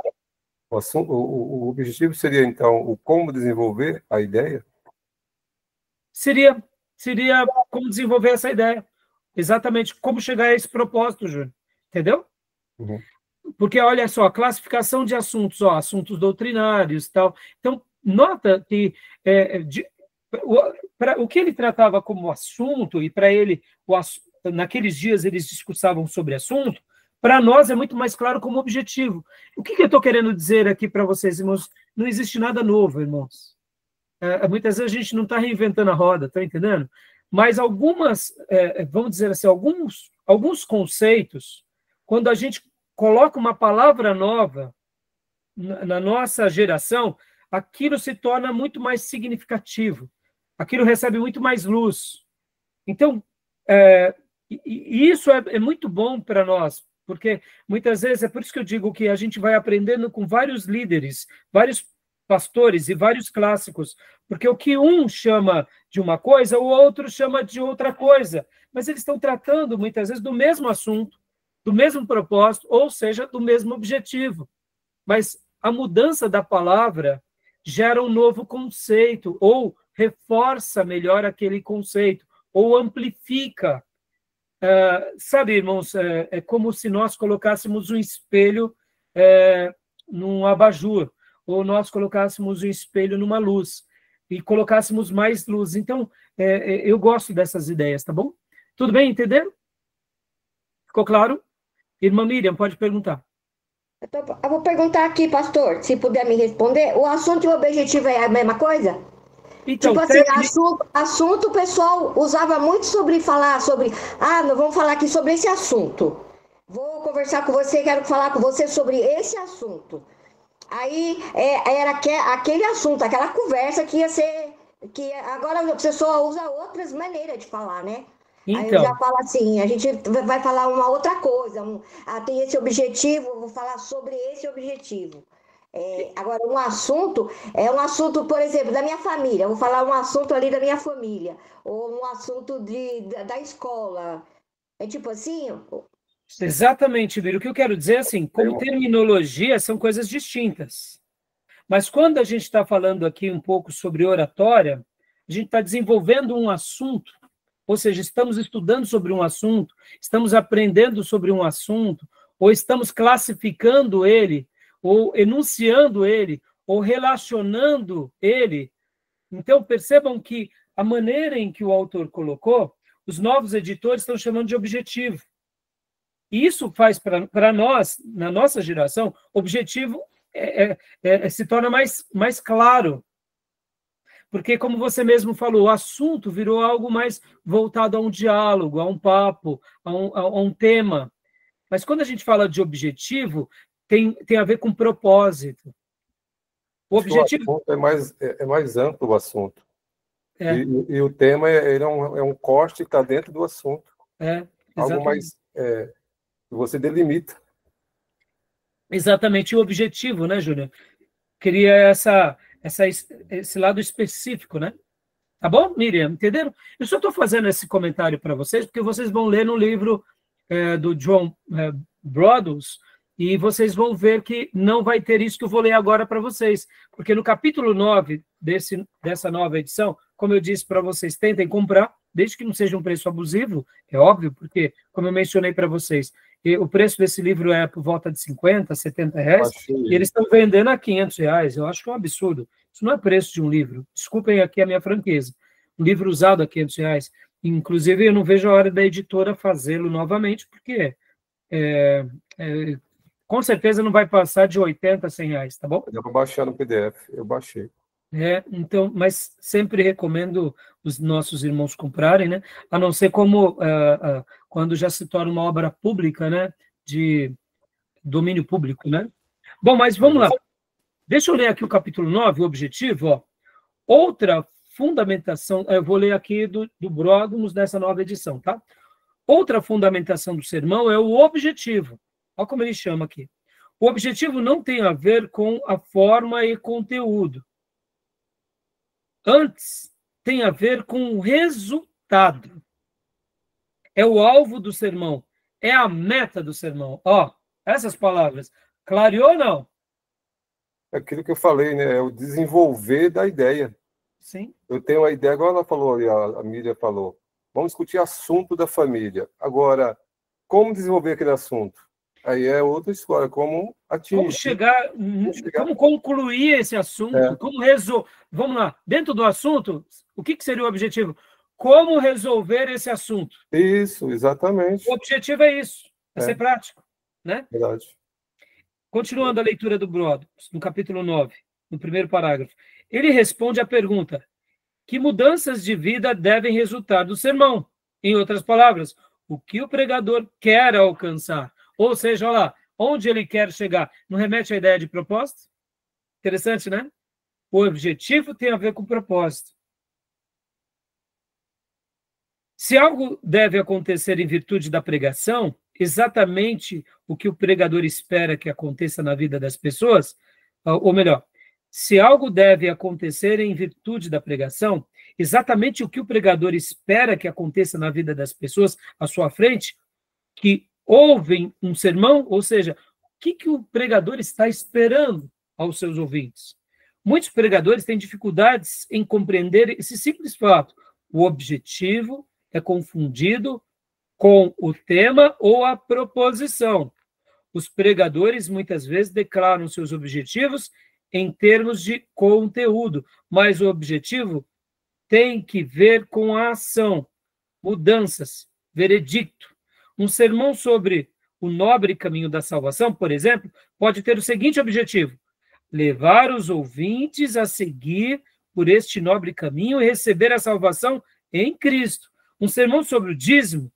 O objetivo seria, então, o como desenvolver a ideia? Seria como desenvolver essa ideia. Exatamente, como chegar a esse propósito, Júnior. Entendeu? Uhum. Porque, olha só, classificação de assuntos, assuntos doutrinários e tal. Então, nota que o que ele tratava como assunto, e para ele, naqueles dias eles discursavam sobre assunto, para nós é muito mais claro como objetivo. O que eu estou querendo dizer aqui para vocês, irmãos? Não existe nada novo, irmãos. Muitas vezes a gente não está reinventando a roda, está entendendo? Mas algumas, vamos dizer assim, alguns conceitos, quando a gente coloca uma palavra nova na nossa geração, aquilo se torna muito mais significativo, aquilo recebe muito mais luz. Então, isso é muito bom para nós, porque muitas vezes, é por isso que eu digo que a gente vai aprendendo com vários líderes, vários pastores e vários clássicos, porque o que um chama de uma coisa, o outro chama de outra coisa, mas eles estão tratando, muitas vezes, do mesmo assunto, do mesmo propósito, ou seja, do mesmo objetivo. Mas a mudança da palavra gera um novo conceito, ou reforça melhor aquele conceito, ou amplifica. Sabe, irmãos, é como se nós colocássemos um espelho num abajur, ou nós colocássemos um espelho numa luz, e colocássemos mais luz. Então, eu gosto dessas ideias, tá bom? Tudo bem, entenderam? Ficou claro? Irmã Miriam, pode perguntar. Eu vou perguntar aqui, pastor, se puder me responder. O assunto e o objetivo é a mesma coisa? Então, tipo assim, assunto o pessoal usava muito falar sobre... nós vamos falar aqui sobre esse assunto. Vou conversar com você, quero falar com você sobre esse assunto. Aí era aquele assunto, aquela conversa que ia ser... que agora a pessoa usa outras maneiras de falar, né? Então, aí eu já falo assim, a gente vai falar uma outra coisa. Tem esse objetivo, eu vou falar sobre esse objetivo. Agora, um assunto, por exemplo, da minha família. Eu vou falar um assunto ali da minha família. Ou um assunto da escola. É tipo assim... Exatamente, Viro. O que eu quero dizer, assim, como terminologia, são coisas distintas. Mas quando a gente está falando aqui um pouco sobre oratória, a gente está desenvolvendo um assunto, ou seja, estamos estudando sobre um assunto, estamos aprendendo sobre um assunto, ou estamos classificando ele, ou enunciando ele, ou relacionando ele. Então, percebam que a maneira em que o autor colocou, os novos editores estão chamando de objetivo. E isso faz para nós, na nossa geração, objetivo se torna mais claro. Porque, como você mesmo falou, o assunto virou algo mais voltado a um diálogo, a um papo, a um tema. Mas quando a gente fala de objetivo, tem a ver com propósito. O objetivo é mais amplo o assunto. E o tema é um corte que está dentro do assunto. Algo mais... você delimita. Exatamente, o objetivo, né, Júnior? Queria esse lado específico, né? Tá bom, Miriam? Entenderam? Eu só estou fazendo esse comentário para vocês, porque vocês vão ler no livro do John Brodus, e vocês vão ver que não vai ter isso que eu vou ler agora para vocês, porque no capítulo 9 dessa nova edição, como eu disse para vocês, tentem comprar, desde que não seja um preço abusivo, é óbvio, porque, como eu mencionei para vocês, o preço desse livro é por volta de 50, 70 reais, e eles estão vendendo a 500 reais. Eu acho que é um absurdo. Isso não é preço de um livro. Desculpem aqui a minha franqueza. Um livro usado a 500 reais. Inclusive, eu não vejo a hora da editora fazê-lo novamente, porque com certeza não vai passar de 80 a 100 reais, tá bom? Dá para baixar no PDF. Eu baixei. Então, mas sempre recomendo os nossos irmãos comprarem, né? A não ser quando já se torna uma obra pública, né? De domínio público, né? Bom, mas vamos lá. Deixa eu ler aqui o capítulo 9, o objetivo, ó. Outra fundamentação, eu vou ler aqui do Brodus dessa nova edição, tá? Outra fundamentação do sermão é o objetivo. Olha como ele chama aqui. O objetivo não tem a ver com a forma e conteúdo. Antes, tem a ver com o resultado. É o alvo do sermão. É a meta do sermão. Ó, essas palavras. Clareou ou não? É aquilo que eu falei, né? É o desenvolver da ideia. Sim. Eu tenho uma ideia, agora ela falou, a Miriam falou, vamos discutir assunto da família. Agora, como desenvolver aquele assunto? Aí é outra história, como atingir. Como concluir esse assunto, como resolver. Vamos lá, dentro do assunto, o que seria o objetivo? Como resolver esse assunto? Isso, exatamente. O objetivo é isso, é ser prático, né? Verdade. Continuando a leitura do Brodus, no capítulo 9, no primeiro parágrafo, ele responde à pergunta: que mudanças de vida devem resultar do sermão? Em outras palavras, o que o pregador quer alcançar? Ou seja, olha lá, onde ele quer chegar? Não remete à ideia de propósito? Interessante, né? O objetivo tem a ver com o propósito. Se algo deve acontecer em virtude da pregação, exatamente o que o pregador espera que aconteça na vida das pessoas, ou melhor, se algo deve acontecer em virtude da pregação, exatamente o que o pregador espera que aconteça na vida das pessoas à sua frente, que ouvem um sermão, ou seja, o que o pregador está esperando aos seus ouvintes? Muitos pregadores têm dificuldades em compreender esse simples fato. O objetivo é confundido com o tema ou a proposição. Os pregadores muitas vezes declaram seus objetivos em termos de conteúdo, mas o objetivo tem que ver com a ação, mudanças, veredicto. Um sermão sobre o nobre caminho da salvação, por exemplo, pode ter o seguinte objetivo: levar os ouvintes a seguir por este nobre caminho e receber a salvação em Cristo. Um sermão sobre o dízimo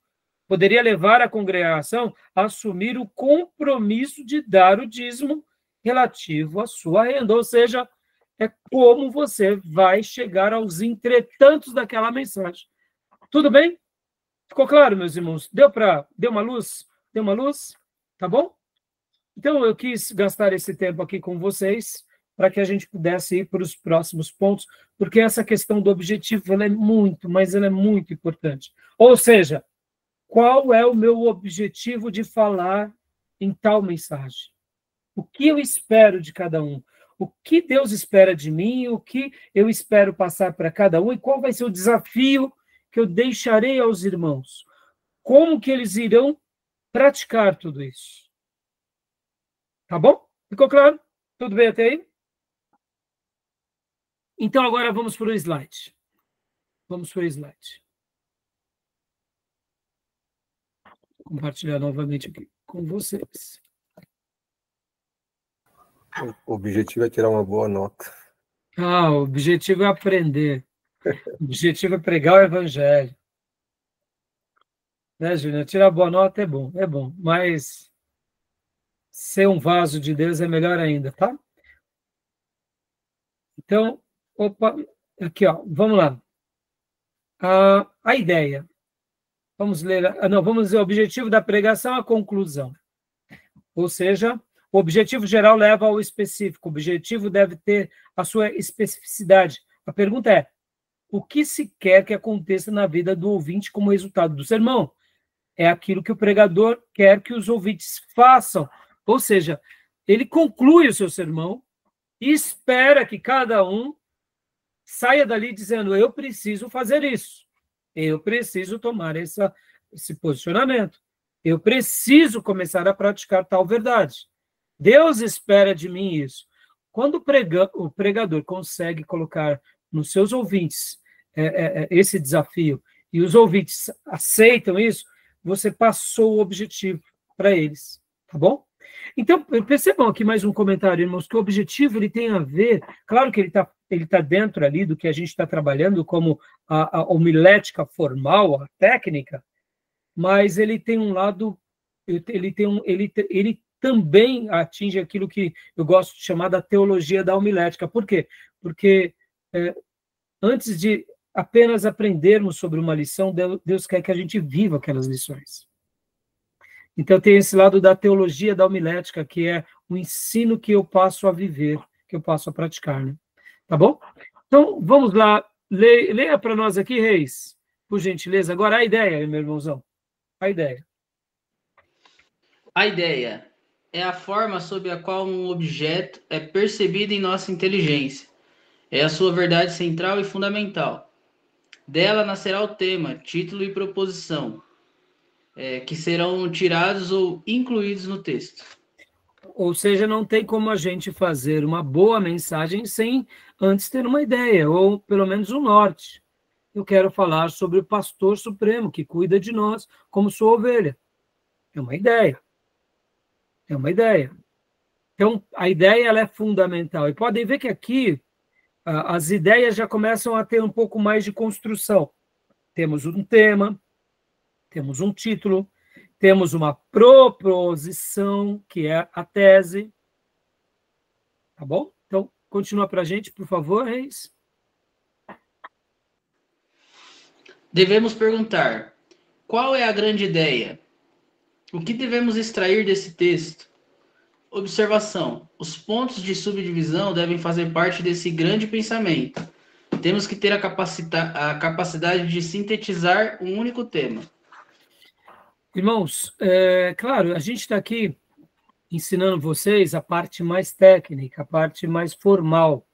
poderia levar a congregação a assumir o compromisso de dar o dízimo relativo à sua renda, ou seja, é como você vai chegar aos entretantos daquela mensagem. Tudo bem? Ficou claro, meus irmãos? Deu uma luz? Deu uma luz? Tá bom? Então, eu quis gastar esse tempo aqui com vocês para que a gente pudesse ir para os próximos pontos, porque essa questão do objetivo ela é muito, mas ela é muito importante. Ou seja, qual é o meu objetivo de falar em tal mensagem? O que eu espero de cada um? O que Deus espera de mim? O que eu espero passar para cada um? E qual vai ser o desafio que eu deixarei aos irmãos? Como que eles irão praticar tudo isso? Tá bom? Ficou claro? Tudo bem até aí? Então, agora vamos para o slide. Vamos para o slide. Vou compartilhar novamente aqui com vocês. O objetivo é tirar uma boa nota. O objetivo é aprender. O objetivo é pregar o evangelho. Né, Júnior? Tirar boa nota é bom. Mas ser um vaso de Deus é melhor ainda, tá? Então, aqui, ó, vamos lá. A ideia. Vamos ler. Vamos ler o objetivo da pregação, a conclusão. Ou seja, o objetivo geral leva ao específico. O objetivo deve ter a sua especificidade. A pergunta é: o que se quer que aconteça na vida do ouvinte como resultado do sermão? É aquilo que o pregador quer que os ouvintes façam. Ou seja, ele conclui o seu sermão e espera que cada um saia dali dizendo: eu preciso fazer isso. Eu preciso tomar esse posicionamento. Eu preciso começar a praticar tal verdade. Deus espera de mim isso. Quando o pregador consegue colocar nos seus ouvintes esse desafio e os ouvintes aceitam isso, você passou o objetivo para eles, tá bom? Então, percebam aqui mais um comentário, irmãos, que o objetivo ele tem a ver, claro que ele tá dentro ali do que a gente está trabalhando como a homilética formal, a técnica, mas ele tem um lado, ele também atinge aquilo que eu gosto de chamar da teologia da homilética. Por quê? Porque antes de apenas aprendermos sobre uma lição, Deus quer que a gente viva aquelas lições. Então, tem esse lado da teologia da homilética, que é o ensino que eu passo a viver, que eu passo a praticar, né? Tá bom? Então, vamos lá. Leia para nós aqui, Reis, por gentileza. Agora, a ideia, meu irmãozão. A ideia. A ideia é a forma sob a qual um objeto é percebido em nossa inteligência. É a sua verdade central e fundamental. Dela nascerá o tema, título e proposição, que serão tirados ou incluídos no texto. Ou seja, não tem como a gente fazer uma boa mensagem sem antes ter uma ideia, ou pelo menos um norte. Eu quero falar sobre o pastor supremo, que cuida de nós como sua ovelha. É uma ideia. É uma ideia. Então, a ideia ela é fundamental. E podem ver que aqui as ideias já começam a ter um pouco mais de construção. Temos um tema, temos um título, temos uma proposição, que é a tese. Tá bom? Então, continua para a gente, por favor, Reis. Devemos perguntar: qual é a grande ideia? O que devemos extrair desse texto? Observação: os pontos de subdivisão devem fazer parte desse grande pensamento. Temos que ter a capacidade de sintetizar um único tema. Irmãos, claro, a gente está aqui ensinando vocês a parte mais técnica, a parte mais formal,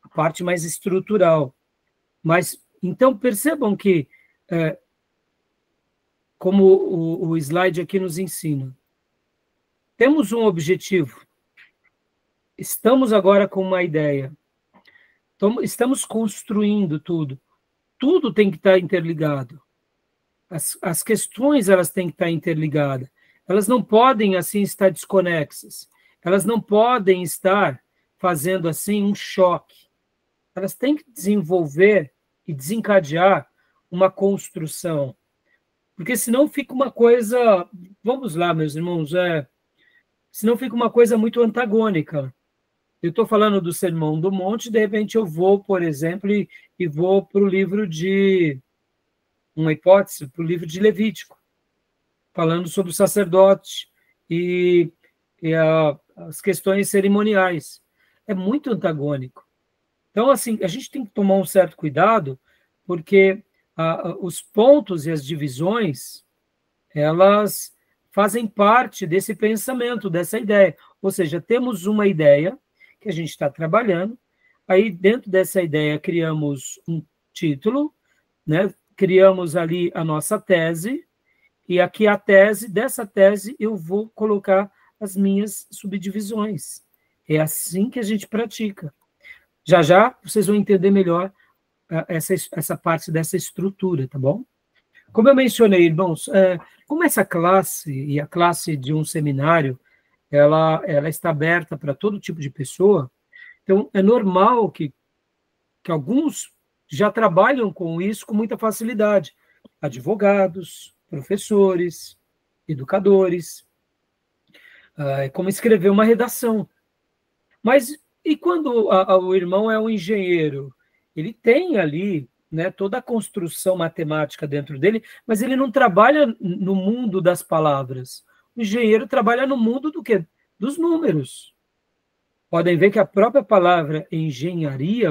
a parte mais estrutural. Mas, então, percebam que, como o slide aqui nos ensina, temos um objetivo. Estamos agora com uma ideia. Estamos construindo tudo. Tudo tem que estar interligado. As questões elas têm que estar interligadas. Elas não podem, assim, estar desconexas. Elas não podem estar fazendo, assim, um choque. Elas têm que desenvolver e desencadear uma construção. Porque senão fica uma coisa... Vamos lá, meus irmãos, senão fica uma coisa muito antagônica. Eu estou falando do Sermão do Monte, de repente eu vou, por exemplo, e vou para o livro de... Uma hipótese, para o livro de Levítico, falando sobre o sacerdote e as questões cerimoniais. É muito antagônico. Então, assim, a gente tem que tomar um certo cuidado, porque os pontos e as divisões, elas fazem parte desse pensamento, dessa ideia. Ou seja, temos uma ideia que a gente está trabalhando, aí dentro dessa ideia criamos um título, né? Criamos ali a nossa tese, e aqui dessa tese eu vou colocar as minhas subdivisões. É assim que a gente pratica. Já já vocês vão entender melhor essa parte dessa estrutura, tá bom? Como eu mencionei, irmãos, como essa classe, e a classe de um seminário, ela está aberta para todo tipo de pessoa, então é normal que alguns já trabalham com isso com muita facilidade. Advogados, professores, educadores, como escrever uma redação. Mas e quando o irmão é um engenheiro? Ele tem ali, né, toda a construção matemática dentro dele, mas ele não trabalha no mundo das palavras. O engenheiro trabalha no mundo do quê? Dos números. Podem ver que a própria palavra engenharia,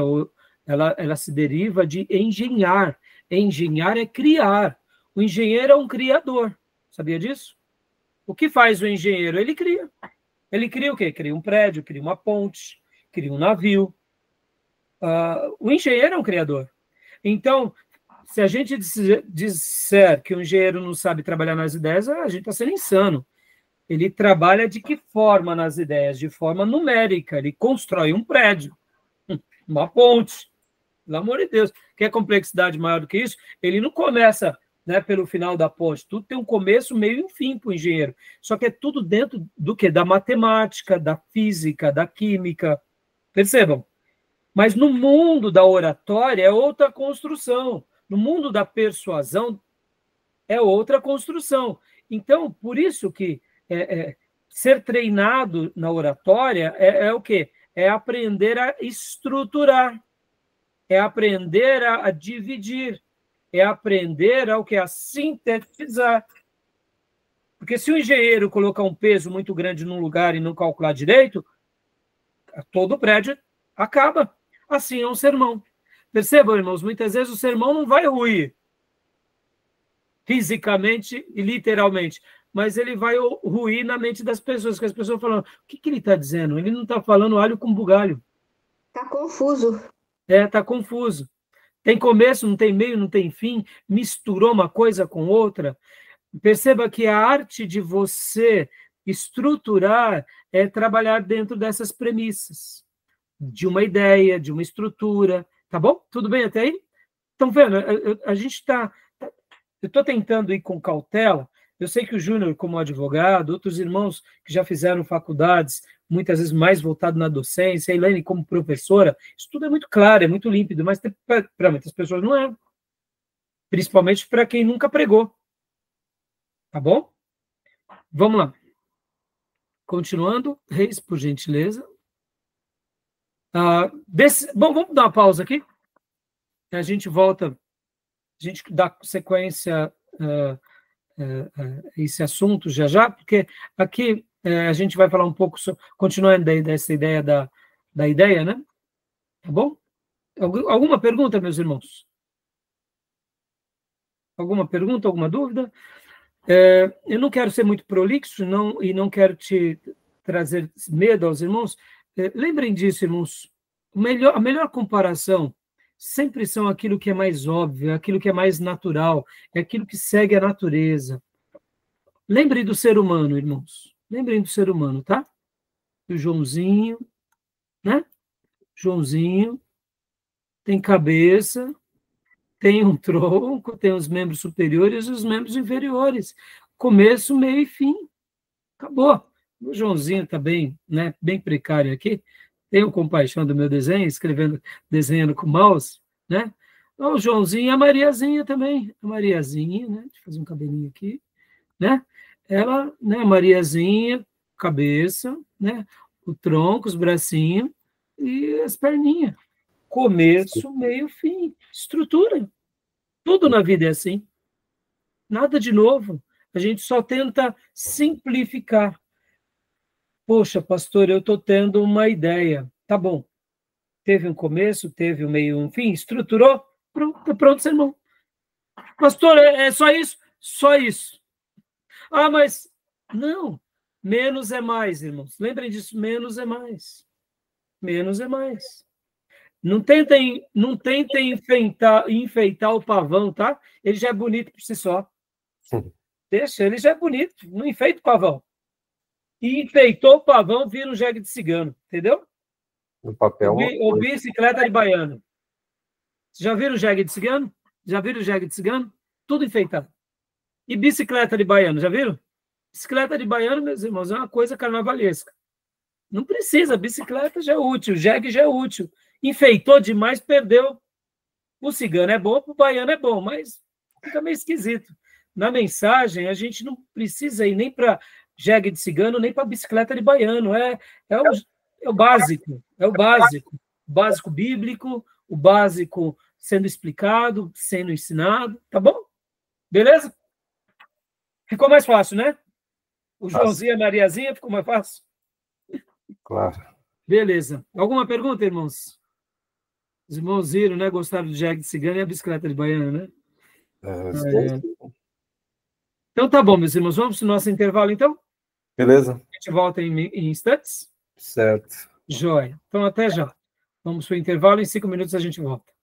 ela se deriva de engenhar. Engenhar é criar. O engenheiro é um criador. Sabia disso? O que faz o engenheiro? Ele cria. Ele cria o quê? Cria um prédio, cria uma ponte, cria um navio. O engenheiro é um criador. Então, se a gente disser que o engenheiro não sabe trabalhar nas ideias, a gente está sendo insano. Ele trabalha de que forma nas ideias? De forma numérica. Ele constrói um prédio, uma ponte. Pelo amor de Deus, quer complexidade maior do que isso? Ele não começa, né, pelo final da ponte. Tudo tem um começo, meio e um fim para o engenheiro. Só que é tudo dentro do quê? Da matemática, da física, da química. Percebam? Mas no mundo da oratória é outra construção. No mundo da persuasão é outra construção. Então, por isso que ser treinado na oratória é o quê? É aprender a estruturar. é aprender a dividir, é aprender ao que? A sintetizar. Porque se o engenheiro colocar um peso muito grande num lugar e não calcular direito, todo o prédio acaba. Assim é um sermão. Percebam, irmãos, muitas vezes o sermão não vai ruir fisicamente e literalmente, mas ele vai ruir na mente das pessoas, que as pessoas falam, o que ele está dizendo? Ele não está falando alho com bugalho. Está confuso. Está confuso. Tem começo, não tem meio, não tem fim, misturou uma coisa com outra. Perceba que a arte de você estruturar é trabalhar dentro dessas premissas, de uma ideia, de uma estrutura, tá bom? Tudo bem até aí? Estão vendo? A gente está... Eu estou tentando ir com cautela. Eu sei que o Júnior, como advogado, outros irmãos que já fizeram faculdades, muitas vezes mais voltado na docência, a Elaine como professora, isso tudo é muito claro, é muito límpido, mas para muitas pessoas não é. Principalmente para quem nunca pregou. Tá bom? Vamos lá. Continuando. Reis, por gentileza. Bom, vamos dar uma pausa aqui. A gente volta, a gente dá sequência a esse assunto já, porque aqui a gente vai falar um pouco, continuando dessa ideia da ideia, né? Tá bom? Alguma pergunta, meus irmãos? Alguma pergunta, alguma dúvida? Eu não quero ser muito prolixo e não quero te trazer medo aos irmãos. Lembrem disso, irmãos. A melhor comparação sempre são aquilo que é mais óbvio, aquilo que é mais natural, é aquilo que segue a natureza. Lembrem do ser humano, irmãos. Lembrem do ser humano, tá? O Joãozinho, né? Joãozinho tem cabeça, tem um tronco, tem os membros superiores e os membros inferiores. Começo, meio e fim. Acabou. O Joãozinho está bem, né, bem precário aqui. Tenho compaixão do meu desenho, desenhando com mouse, né? O Joãozinho e a Mariazinha também. A Mariazinha, né? Deixa eu fazer um cabelinho aqui, né? Ela, né, a Mariazinha, cabeça, né? O tronco, os bracinhos e as perninhas. Começo, meio, fim. Estrutura. Tudo na vida é assim. Nada de novo. A gente só tenta simplificar. Poxa, pastor, eu estou tendo uma ideia. Tá bom. Teve um começo, teve um meio, um fim, estruturou, pronto, sermão. Pastor, é só isso? Só isso. Mas não. Menos é mais, irmãos. Lembrem disso, menos é mais. Menos é mais. Não tentem enfeitar o pavão, tá? Ele já é bonito por si só. Deixa, ele já é bonito. Não enfeita o pavão. E enfeitou o pavão, vira um jegue de cigano, entendeu? No papel. Ou bicicleta de baiano. Já viram o jegue de cigano? Já viram o jegue de cigano? Tudo enfeitado. E bicicleta de baiano, já viram? Bicicleta de baiano, meus irmãos, é uma coisa carnavalesca. Não precisa, bicicleta já é útil, jegue já é útil. Enfeitou demais, perdeu. O cigano é bom, o baiano é bom, mas fica meio esquisito. Na mensagem, a gente não precisa ir nem para jegue de cigano, nem para bicicleta de baiano. É o básico. É o básico. O básico bíblico, o básico sendo explicado, sendo ensinado. Tá bom? Beleza? Ficou mais fácil, né? O Joãozinho e a Mariazinha ficou mais fácil? Claro. Beleza. Alguma pergunta, irmãos? Os irmãos viram, né? Gostaram do jegue de cigano e a bicicleta de baiano, né? Então tá bom, meus irmãos. Vamos para o nosso intervalo, então? Beleza. A gente volta em instantes? Certo. Joia. Então até já. Vamos para o intervalo. Em 5 minutos a gente volta.